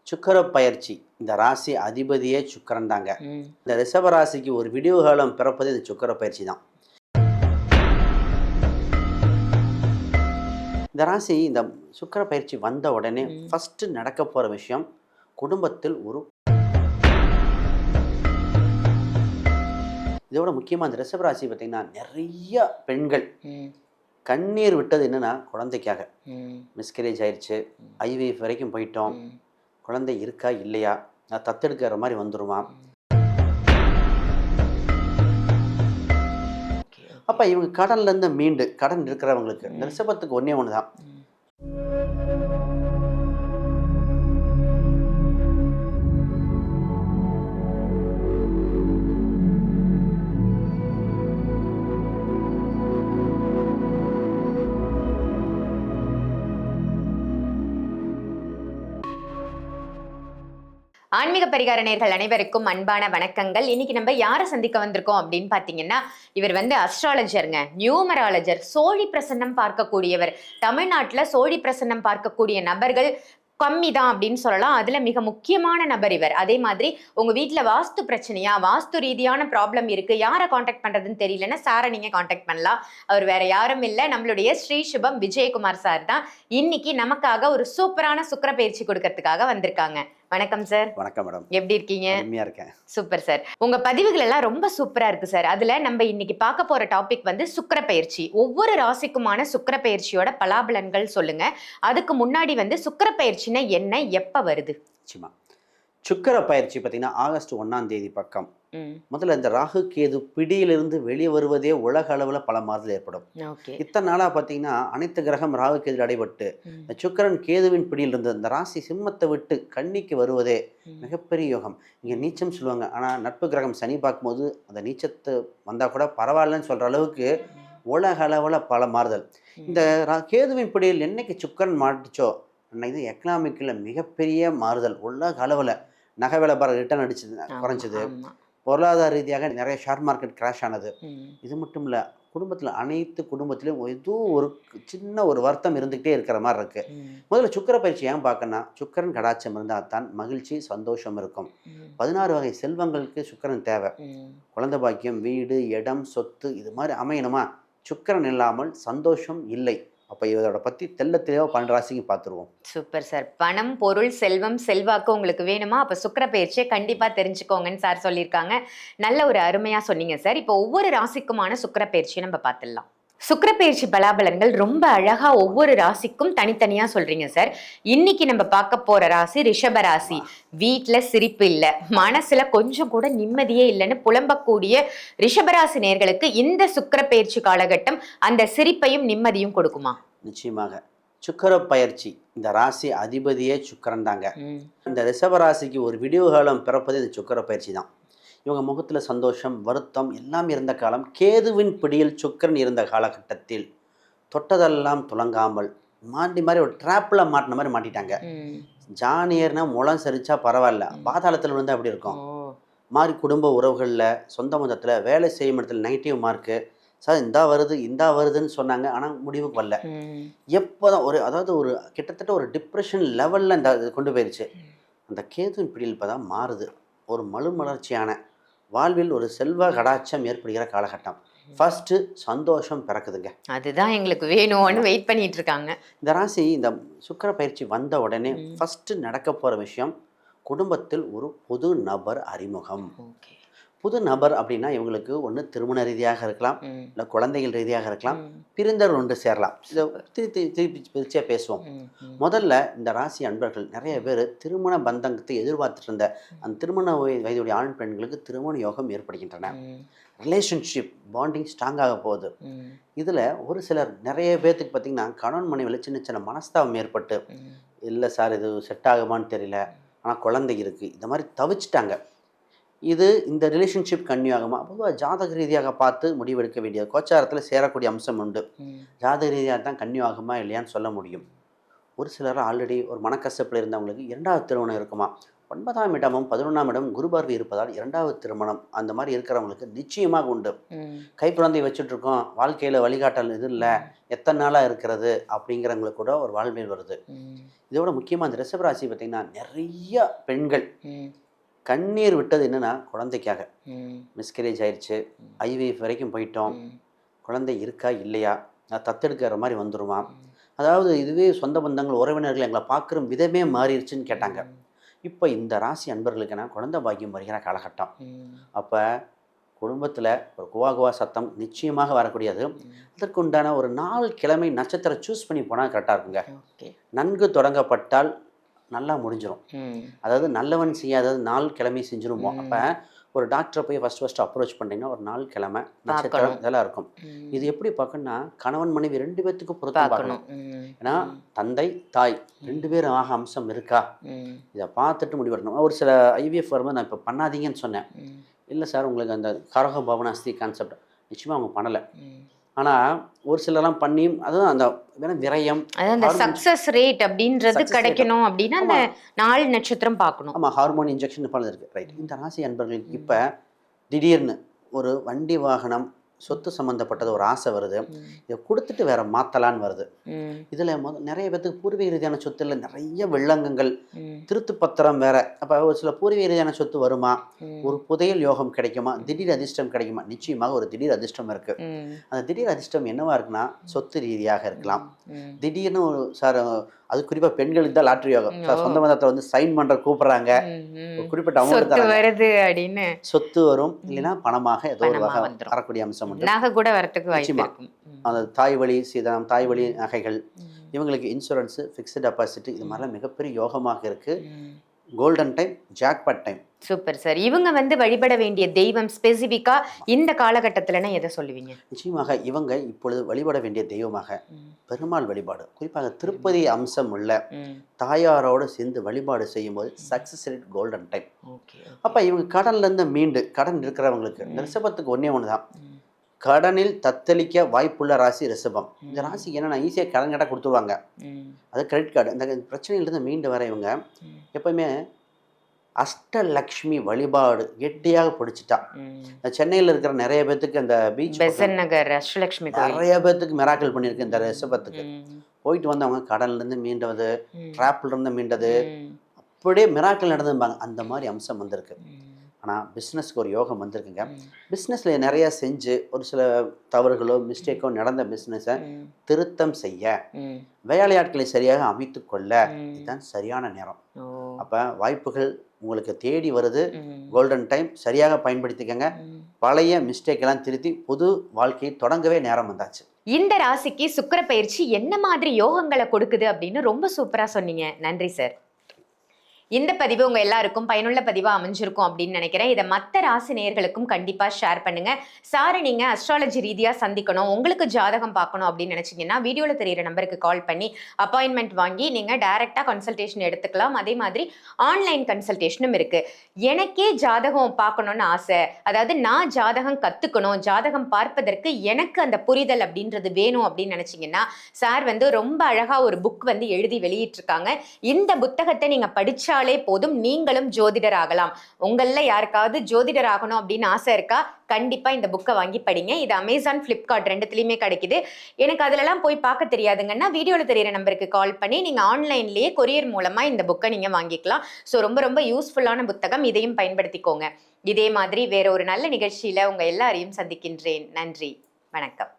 சுக்கிர பயிற்சி இந்த ராசி அதிபதியே சுக்கிரன் தாங்க. இந்த ரிஷப ராசிக்கு ஒரு விடிவு காலம் பிறப்பது இந்த சுக்கிர பயிற்சி தான். இந்த ராசி இந்த சுக்கிர பயிற்சி வந்த உடனே ஃபர்ஸ்ட் நடக்க போற விஷயம், குடும்பத்தில் ஒரு இதோட முக்கியமாக இந்த ரிஷப ராசி பார்த்தீங்கன்னா நிறைய பெண்கள் கண்ணீர் விட்டது என்னன்னா குழந்தைக்காக. மிஸ்கரேஜ் ஆயிடுச்சு, ஐவிஎஃப் வரைக்கும் போயிட்டோம், குழந்தை இருக்கா இல்லையா, நான் தத்தெடுக்கிற மாதிரி வந்துருமா. அப்போ இவங்க கடன்லேருந்து மீண்டு கடன் இருக்கிறவங்களுக்கு இந்த ரிஷபத்துக்கு ஒன்றே ஒன்று தான், ஆன்மீக பரிகார நேயர்கள் அனைவருக்கும் அன்பான வணக்கங்கள். இன்னைக்கு நம்ம யாரை சந்திக்க வந்திருக்கோம் அப்படின்னு பாத்தீங்கன்னா, இவர் அஸ்ட்ராலஜருங்க, நியூமராலஜர், சோழி பிரசன்னம் பார்க்கக்கூடியவர். தமிழ்நாட்டுல சோழி பிரசன்னம் பார்க்கக்கூடிய நபர்கள் கம்மி தான் அப்படின்னு சொல்லலாம். அதுல மிக முக்கியமான நபர் இவர். அதே மாதிரி உங்க வீட்டுல வாஸ்து பிரச்சனையா, வாஸ்து ரீதியான ப்ராப்ளம் இருக்கு, யாரை காண்டாக்ட் பண்றதுன்னு தெரியலன்னா சாரை நீங்க காண்டாக்ட் பண்ணலாம். அவர் வேற யாரும் இல்லை, நம்மளுடைய ஸ்ரீ சுபம் விஜயகுமார் சார் தான் இன்னைக்கு நமக்காக ஒரு சூப்பரான சுக்கிர பயிற்சி கொடுக்கறதுக்காக வந்திருக்காங்க. வணக்கம் சார். வணக்கம் மேடம். எப்படி இருக்கீங்க? அருமையா இருக்கேன். Super sir. உங்க பதிவுகள் எல்லாம் ரொம்ப சூப்பரா இருக்கு சார். அதுல நம்ம இன்னைக்கு பார்க்க போற டாபிக் சுக்கிர பயிற்சி. ஒவ்வொரு ராசிக்குமான சுக்கிர பயிற்சியோட பலாபலன்கள் சொல்லுங்க. அதுக்கு முன்னாடி சுக்கிர பயிற்சினா என்ன, எப்ப வருது? நிச்சயமா சுக்கிர பயிற்சி பார்த்தீங்கன்னா ஆகஸ்ட் 1ஆம் தேதி பக்கம். முதல்ல இந்த ராகு கேது பிடியிலிருந்து வெளியே வருவதே உலக அளவில் பல மாறுதல் ஏற்படும். இத்தனை நாளாக பார்த்தீங்கன்னா அனைத்து கிரகம் ராகு கேது அடைபட்டு இந்த சுக்கிரன் கேதுவின் பிடியில் இருந்து இந்த ராசி சிம்மத்தை விட்டு கன்னிக்கு வருவதே மிகப்பெரிய யோகம். இங்கே நீச்சம் சொல்லுவாங்க, ஆனால் நட்பு கிரகம் சனி பார்க்கும்போது அந்த நீச்சத்து வந்தால் கூட பரவாயில்லன்னு சொல்கிற அளவுக்கு உலக அளவில் பல மாறுதல். இந்த கேதுவின் பிடியில் என்னைக்கு சுக்கிரன் மாட்டுச்சோ அன்னைக்கு எக்கனாமிக்கில் மிகப்பெரிய மாறுதல். உலக அளவில் நகை வியாபாரம் ரிட்டர்ன் அடிச்சது, குறைஞ்சது. பொருளாதார ரீதியாக நிறைய ஷேர் மார்க்கெட் கிராஷ் ஆனது. இது மட்டும் இல்லை, குடும்பத்தில் அனைத்து குடும்பத்திலையும் ஏதோ ஒரு சின்ன ஒரு வருத்தம் இருந்துகிட்டே இருக்கிற மாதிரி இருக்கு. முதல்ல சுக்கிர பயிற்சி ஏன் பார்க்கணும்னா, சுக்கிரன் கடாட்சம் இருந்தால் தான் மகிழ்ச்சி சந்தோஷம் இருக்கும். 16 வகை செல்வங்களுக்கு சுக்கிரன் தேவை. குழந்தை பாக்கியம், வீடு, இடம், சொத்து இது மாதிரி அமையணுமா, சுக்கிரன் இல்லாமல் சந்தோஷம் இல்லை. அப்போ இதோட பற்றி தெளிவாக 12 ராசிக்கு பார்த்துருவோம். Super sir. பணம், பொருள், செல்வம், செல்வாக்கு உங்களுக்கு வேணுமா, அப்போ சுக்கிர பயிற்சியை கண்டிப்பாக தெரிஞ்சுக்கோங்கன்னு சார் சொல்லியிருக்காங்க. நல்ல ஒரு அருமையாக சொன்னீங்க சார். இப்போ ஒவ்வொரு ராசிக்குமான சுக்கிர பயிற்சியை நம்ம பார்த்துடலாம். சுக்கிர பயிற்சி பலாபலன்கள் ரொம்ப அழகா ஒவ்வொரு ராசிக்கும் தனித்தனியா சொல்றீங்க சார். இன்னைக்கு நம்ம பார்க்க போற ராசி ரிஷப ராசி. வீட்டுல சிரிப்பு இல்ல, மனசுல கொஞ்சம் கூட நிம்மதியே இல்லைன்னு புலம்பக்கூடிய ரிஷபராசி நேயர்களுக்கு இந்த சுக்கிர பயிற்சி காலகட்டம் அந்த சிரிப்பையும் நிம்மதியும் கொடுக்குமா? நிச்சயமாக. சுக்கிர பயிற்சி இந்த ராசி அதிபதியே சுக்கிரன் தாங்க. இந்த ரிஷப ராசிக்கு ஒரு விடிவு காலம் பிறப்பது இந்த சுக்கிர பயிற்சி தான். இவங்க முகத்தில் சந்தோஷம், வருத்தம் எல்லாம் இருந்த காலம். கேதுவின் பிடியில் சுக்கிரன் இருந்த காலகட்டத்தில் தொட்டதெல்லாம் துலங்காமல் மாட்டி மாதிரி ஒரு ட்ராப்பில் மாட்டின மாதிரி மாட்டிட்டாங்க. ஜானியர்னா முளம் சரிச்சா பரவாயில்ல, பாதாளத்தில் விழுந்தா அப்படி இருக்கும் மாதிரி. குடும்ப உறவுகளில், சொந்த மதத்தில், வேலை செய்யும் இடத்துல நெகட்டிவ் மார்க்கு சார் இந்தா வருதுன்னு சொன்னாங்க, ஆனால் முடிவுக்கு வரல. எப்போதான் ஒரு கிட்டத்தட்ட ஒரு டிப்ரெஷன் லெவலில் இந்த கொண்டு போயிடுச்சு. அந்த கேதுவின் பிடியில் இப்போ தான் மாறுது. ஒரு மறுமலர்ச்சியான வாழ்வில் ஒரு செல்வ கடாட்சம் ஏற்படுகிற காலகட்டம். ஃபர்ஸ்ட் சந்தோஷம் பிறக்குதுங்க. அதுதான் எங்களுக்கு வேணும்னு வெயிட் பண்ணிட்டு இருக்காங்க. இந்த ராசி இந்த சுக்கிர பயிற்சி வந்த உடனே ஃபர்ஸ்ட் நடக்க போற விஷயம், குடும்பத்தில் ஒரு புது நபர் அறிமுகம். புது நபர் அப்படின்னா இவங்களுக்கு ஒன்று திருமண ரீதியாக இருக்கலாம், இல்லை குழந்தைகள் ரீதியாக இருக்கலாம், பிரிந்தவர் ஒன்று சேரலாம். இதை திருப்பி பிரிச்சே பேசுவோம். முதல்ல இந்த ராசி அன்பர்கள் நிறைய பேர் திருமண பந்தத்தை எதிர்பார்த்துட்டு இருந்த அந்த திருமண வயதுடைய ஆண் பெண்களுக்கு திருமண யோகம் ஏற்படுகின்றன. ரிலேஷன்ஷிப் பாண்டிங் ஸ்ட்ராங்காக போகுது. இதில் ஒரு சிலர் நிறைய பேர்த்துக்கு பார்த்திங்கன்னா கணவன் மனைவியில் சின்ன சின்ன மனஸ்தாபம் ஏற்பட்டு, இல்லை சார் இது செட் ஆகுமான்னு தெரியல, ஆனால் குழந்தை இருக்குது, இந்த மாதிரி தவிச்சிட்டாங்க. இது இந்த ரிலேஷன்ஷிப் கன்னியாகுமா? பொதுவாக ஜாதக ரீதியாக பார்த்து முடிவெடுக்க வேண்டியது. கோச்சாரத்தில் சேரக்கூடிய அம்சம் உண்டு. ஜாதக ரீதியாக தான் கன்னியாகுமா இல்லையான்னு சொல்ல முடியும். ஒரு சிலர் ஆல்ரெடி ஒரு மனக்கசப்பில் இருந்தவங்களுக்கு 2வது திருமணம் இருக்குமா, 9ஆம் இடமும் 11ஆம் இடமும் குரு பார்வை இருப்பதால் 2வது திருமணம் அந்த மாதிரி இருக்கிறவங்களுக்கு நிச்சயமாக உண்டு. கைக்குழந்தை வச்சுட்டு இருக்கோம், வாழ்க்கையில் வழிகாட்டல் இது இல்லை, எத்தனை நாளாக இருக்கிறது அப்படிங்கிறவங்களுக்கு கூட ஒரு வாழ்வியல் வருது. இதோட முக்கியமாக அந்த ரிஷபராசி பார்த்திங்கன்னா நிறைய பெண்கள் கண்ணீர் விட்டது என்னென்னா குழந்தைக்காக. மிஸ்கரேஜ் ஆயிடுச்சு, ஐவிஎஃப் வரைக்கும் போயிட்டோம், குழந்தை இருக்கா இல்லையா, தத்தெடுக்கிற மாதிரி வந்துருமா, அதாவது இதுவே சொந்த பந்தங்கள் உறவினர்கள் எங்களை பார்க்குற விதமே மாறிடுச்சுன்னு கேட்டாங்க. இப்போ இந்த ராசி அன்பர்களுக்குன்னா குழந்தை பாக்கியம் வருகிற காலகட்டம். அப்போ குடும்பத்தில் ஒரு குவா சத்தம் நிச்சயமாக வரக்கூடியது. அதற்குண்டான ஒரு நாள் கிழமை நட்சத்திரம் சூஸ் பண்ணி போனால் கரெக்டாக இருக்குங்க. நன்கு தொடங்கப்பட்டால் நல்லா முடிஞ்சிடும். அதாவது நல்லவன் செய்யாதது நாள் கிழமை செஞ்சிருவோம். அப்போ ஒரு டாக்டரை போய் ஃபஸ்ட்டு அப்ரோச் பண்ணிங்கன்னா ஒரு நாள் கிழமை நட்சத்திரம் இதெல்லாம் இருக்கும். இது எப்படி பார்க்கணும்னா கணவன் மனைவி 2 பேர்த்துக்கும் பொறுத்து பார்க்கணும். ஏன்னா தந்தை தாய் 2 பேரும் ஆக அம்சம் இருக்கா இதை பார்த்துட்டு முடிவெடுக்கணும். ஒரு சில ஐவிஎஃப் வரும்போது நான் இப்போ பண்ணாதீங்கன்னு சொன்னேன். இல்லை சார் உங்களுக்கு அந்த கரக பவன அஸ்தி கான்செப்ட் நிச்சயமாக அவங்க பண்ணலை. ஆனால் ஒரு சிலர்லாம் பண்ணி அதுவும் அந்த விரயம் அந்த சக்சஸ் ரேட் அப்படின்றது கிடைக்கணும் அப்படின்னா அந்த நாள் நட்சத்திரம் பார்க்கணும். ஆமாம், ஹார்மோன் இன்ஜெக்ஷன் பல இருக்குது. ரைட். இந்த ராசி அன்பர்களுக்கு இப்போ திடீர்னு ஒரு வண்டி வாகனம் சொத்து சம்மந்தப்பட்டது ஒரு ஆசை வருது, இதை கொடுத்துட்டு வேற மாற்றலான்னு வருது. இதில் நிறைய பேத்துக்கு பூர்வீக ரீதியான சொத்துல நிறைய வெள்ளங்கங்கள், திருத்து பத்திரம் வேற. அப்போ ஒரு சில பூர்வீக ரீதியான சொத்து வருமா, ஒரு புதையல் யோகம் கிடைக்குமா, திடீர் அதிர்ஷ்டம் கிடைக்குமா? நிச்சயமாக ஒரு திடீர் அதிர்ஷ்டம் இருக்கு. அந்த திடீர் அதிர்ஷ்டம் என்னவா இருக்குன்னா சொத்து ரீதியாக இருக்கலாம். திடீர்னு ஒரு சார் அது குறிப்பா பெண்களுக்கு தான் லாட்டரி யோகம். சொந்த மதத்தை வந்து சைன் பண்ற கூப்பிடுறாங்க, குறிப்பிட்ட அமௌண்ட் வருது அப்படின்னு சொத்து வரும், இல்லைன்னா பணமாக ஏதோ ஒரு வகை வரக்கூடிய அம்சம் உண்டு. நகை கூட வரதுக்கு வாய்ப்பு இருக்கு. அந்த தாய் வழி சீதனம், தாய் வழி நகைகள், இவங்களுக்கு இன்சூரன்ஸு, ஃபிக்ஸ்டு டெபாசிட், இது மாதிரிலாம் மிகப்பெரிய யோகமாக இருக்கு. Golden time, jackpot time. Super sir. இவங்க வந்து வழிபட வேண்டிய தெய்வம் ஸ்பெசிஃபிக்கா இந்த காலகட்டத்திலன்னா எதை சொல்லுவீங்க? நிச்சயமாக இவங்க இப்பொழுது வழிபட வேண்டிய தெய்வமாக பெருமாள் வழிபாடு, குறிப்பாக திருப்பதி அம்சம் உள்ள தாயாரோடு சேர்ந்து வழிபாடு செய்யும் போது சக்சஸ் ரேட் கோல்டன் டைம். அப்ப இவங்க கடன்ல இருந்து மீண்டு, கடன் இருக்கிறவங்களுக்கு இந்த ரிஷபத்துக்கு ஒன்னே ஒண்ணுதான், கடனில் தத்தளிக்க வாய்ப்புள்ள ராசி ரிஷபம். இந்த ராசிக்கு என்னன்னா ஈஸியாக கடன் கேட்டால் கொடுத்துருவாங்க. அது கிரெடிட் கார்டு. இந்த பிரச்சனையிலிருந்து மீண்டு வர இவங்க எப்பவுமே அஷ்டலக்ஷ்மி வழிபாடு கெட்டியாக பிடிச்சிட்டா. சென்னையில் இருக்கிற நிறைய பேத்துக்கு அந்த பீச் அஷ்டலக்ஷ்மி நிறைய பேத்துக்கு மிராக்கிள் பண்ணியிருக்கு. இந்த ரிஷபத்துக்கு போயிட்டு வந்தவங்க கடன்ல இருந்து மீண்டது, டிராப்ல இருந்து மீண்டது, அப்படியே மிராக்கிள் நடந்துருப்பாங்க. அந்த மாதிரி அம்சம் வந்திருக்கு. ஆனால் பிஸ்னஸ்க்கு ஒரு யோகம் வந்திருக்குங்க. பிஸ்னஸில் நிறையா செஞ்சு ஒரு சில தவறுகளோ மிஸ்டேக்கோ நடந்த பிஸ்னஸை திருத்தம் செய்ய, வேலையாட்களை சரியாக அமைத்து கொள்ள இதுதான் சரியான நேரம். அப்போ வாய்ப்புகள் உங்களுக்கு தேடி வருது. கோல்டன் டைம், சரியாக பயன்படுத்திக்கங்க. பழைய மிஸ்டேக் எல்லாம் திருத்தி புது வாழ்க்கையை தொடங்கவே நேரம் வந்தாச்சு. இந்த ராசிக்கு சுக்கிர பயிற்சி என்ன மாதிரி யோகங்களை கொடுக்குது அப்படின்னு ரொம்ப சூப்பரா சொன்னீங்க. நன்றி சார். இந்த பதிவு உங்க எல்லாருக்கும் பயனுள்ள பதிவா அமைஞ்சிருக்கும் அப்படின்னு நினைக்கிறேன். இதை மற்ற ராசி நேயர்களுக்கும் கண்டிப்பா ஷேர் பண்ணுங்க. சாரை நீங்க அஸ்ட்ராலஜி ரீதியா சந்திக்கணும், உங்களுக்கு ஜாதகம் பார்க்கணும் அப்படின்னு நினைச்சீங்கன்னா வீடியோல தெரியிற நம்பருக்கு கால் பண்ணி அப்பாயின்மெண்ட் வாங்கி நீங்க டைரக்டா கன்சல்டேஷன் எடுத்துக்கலாம். அதே மாதிரி ஆன்லைன் கன்சல்டேஷனும் இருக்கு. எனக்கே ஜாதகம் பார்க்கணும்னு ஆசை, அதாவது நான் ஜாதகம் கத்துக்கணும், ஜாதகம் பார்ப்பதற்கு எனக்கு அந்த புரிதல் அப்படின்றது வேணும் அப்படின்னு நினைச்சீங்கன்னா சார் வந்து ரொம்ப அழகா ஒரு புக் வந்து எழுதி வெளியிட்டிருக்காங்க. இந்த புத்தகத்தை நீங்க படிச்சா போதும், நீங்களும் ஜோதிடர் ஆகலாம். உங்கள யாருக்காவது ஜோதிடர் ஆகணும் அப்படின்னு ஆசை இருக்கா? கண்டிப்பா இந்த புக்கை வாங்கி படிங்க. இது அமேசான், பிளிப்கார்ட் ரெண்டுத்துலயுமே கிடைக்குது. எனக்கு அதுலலாம் போய் பார்க்க தெரியாதுங்கன்னா வீடியோல தெரியிற நம்பருக்கு கால் பண்ணி நீங்க ஆன்லைன்லயே கொரியர் மூலமா இந்த புக்கை நீங்க வாங்கிக்கலாம். ஸோ ரொம்ப ரொம்ப யூஸ்ஃபுல்லான புத்தகம், இதையும் பயன்படுத்திக்கோங்க. இதே மாதிரி வேற ஒரு நல்ல நிகழ்ச்சியில உங்க எல்லாரையும் சந்திக்கின்றேன். நன்றி, வணக்கம்.